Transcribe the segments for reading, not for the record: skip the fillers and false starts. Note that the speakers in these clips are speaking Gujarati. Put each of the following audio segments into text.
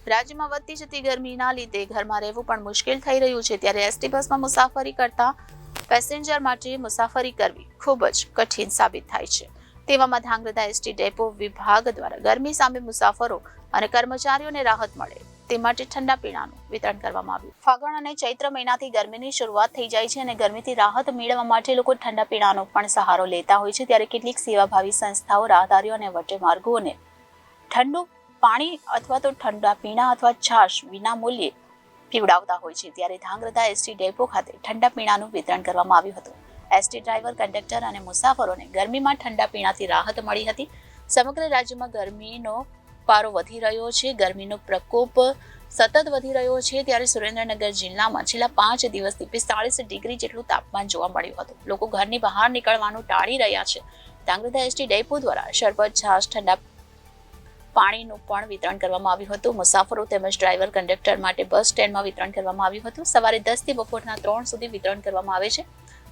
રાજ્યમાં વધતી જતી ગરમીના લીધે ઘરમાં રહેવું પણ મુશ્કેલ થઈ રહ્યું છે, ત્યારે એસટી બસમાં મુસાફરી કરતા પેસેન્જર માટે મુસાફરી કરવી ખૂબ જ કઠિન સાબિત થાય છે। તેવામાં ધાંગધ્રા એસટી ડેપો વિભાગ દ્વારા ગરમી સામે મુસાફરો અને કર્મચારીઓને રાહત મળે તે માટે ઠંડા પીણાનું વિતરણ કરવામાં આવ્યું। ફાગણ અને ચૈત્ર મહિનાથી ગરમીની શરૂઆત થઈ જાય છે અને ગરમીથી રાહત મેળવવા માટે લોકો ઠંડા પીણાનો પણ સહારો લેતા હોય છે, ત્યારે કેટલીક સેવાભાવી સંસ્થાઓ રાહદારીઓ અને વટેમાર્ગોને ઠંડુ પાણી અથવા તો ઠંડા પીણા અથવા છાશ વિના મૂલ્યે પીવડાવતા હોય છે। ત્યારે ધાંગધ્રા એસટી ડેપો ખાતે ઠંડા પીણાનું વિતરણ કરવામાં આવ્યું હતું। એસટી ડ્રાઈવર, કંડક્ટર અને મુસાફરોને ગરમીમાં ઠંડા પીણાથી રાહત મળી હતી। સમગ્ર રાજ્યમાં ગરમીનો પારો વધી રહ્યો છે, ગરમીનો પ્રકોપ સતત વધી રહ્યો છે, ત્યારે સુરેન્દ્રનગર જિલ્લામાં છેલ્લા 5 દિવસથી 45 ડિગ્રી જેટલું તાપમાન જોવા મળ્યું હતું। લોકો ઘરની બહાર નીકળવાનું ટાળી રહ્યા છે। ધાંગધ્રા એસટી ડેપો દ્વારા શરબત, છાશ, ઠંડા પાણીનું પણ વિતરણ કરવામાં આવ્યું હતું। મુસાફરો તેમજ ડ્રાઈવર, કંડક્ટર માટે બસ સ્ટેન્ડમાં વિતરણ કરવામાં આવ્યું હતું। સવારે 10 થી બપોરના 3 સુધી વિતરણ કરવામાં આવે છે।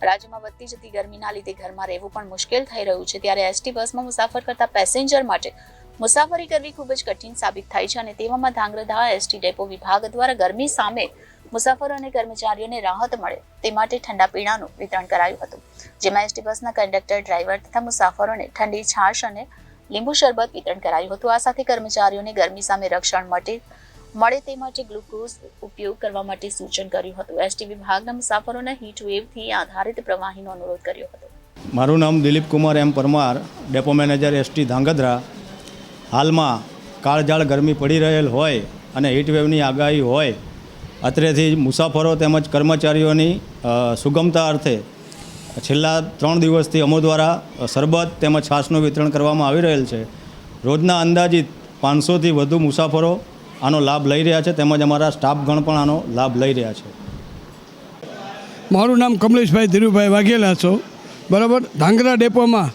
રાજ્યમાં વધતી જતી ગરમીના લીધે ઘરમાં રહેવું પણ મુશ્કેલ થઈ રહ્યું છે, ત્યારે એસટી બસમાં મુસાફર કરતા પેસેન્જર માટે મુસાફરી કરવી ખૂબ જ કઠિન સાબિત થાય છે અને તેવામાં ધાંગધ્રા એસટી ડેપો વિભાગ દ્વારા ગરમી સામે મુસાફરો અને કર્મચારીઓને રાહત મળે તે માટે ઠંડા પીણાનું વિતરણ કરાયું હતું, જેમાં એસટી બસના કંડક્ટર, ડ્રાઈવર તથા મુસાફરોને ઠંડી છાશ અને લીંબુ શરબત વિતરણ કરાયું હતું। આ સાથે કર્મચારીઓને ગરમી સામે રક્ષણ મળે તે માટે ગ્લુકોઝ ઉપયોગ કરવા માટે સૂચન કર્યું હતું। એસટી વિભાગના મુસાફરોના હીટ વેવથી આધારિત પ્રવાહીનો અનુરોધ કર્યો હતો। મારું નામ Dilip Kumar M Parmar, depot manager ST Dhrangadhra. હાલમાં કાળઝાળ ગરમી પડી રહેલ હોય અને હીટવેવની આગાહી હોય, અત્રેથી મુસાફરો તેમજ કર્મચારીઓની સુગમતા અર્થે છેલ્લા 3 દિવસથી અમો દ્વારા શરબત તેમજ છાશનું વિતરણ કરવામાં આવી રહેલ છે। રોજના અંદાજિત 500થી વધુ મુસાફરો આનો લાભ લઈ રહ્યા છે, તેમજ અમારા સ્ટાફગણ પણ આનો લાભ લઈ રહ્યા છે। મારું નામ કમલેશભાઈ ધીરુભાઈ વાઘેલા છો, બરાબર। ધાંગધ્રા ડેપોમાં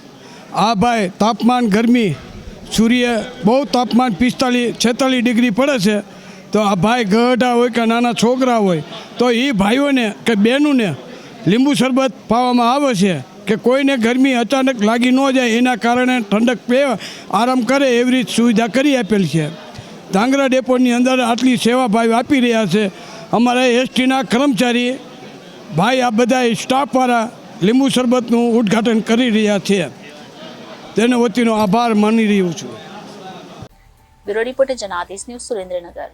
આ ભાઈ તાપમાન ગરમી સૂર્ય બહુ તાપમાન 45-46 ડિગ્રી પડે છે, તો આ ભાઈ ગઢા હોય કે નાના છોકરા હોય તો એ ભાઈઓને કે બહેનોને લીંબુ શરબત પાવામાં આવે છે કે કોઈને ગરમી અચાનક લાગી ન જાય, એના કારણે ઠંડક પીએ, આરામ કરે એવી રીત સુવિધા કરી આપેલ છે। ધાંગધ્રા ડેપોની અંદર આટલી સેવા ભાઈ આપી રહ્યા છે। અમારા એસટીના કર્મચારી ભાઈ આ બધા સ્ટાફવાળા લીંબુ શરબતનું ઉદ્ઘાટન કરી રહ્યા છે, તેનો વતીનો આભાર માની રહ્યો છું। Bureau reporter Janadesh news, Surendranagar.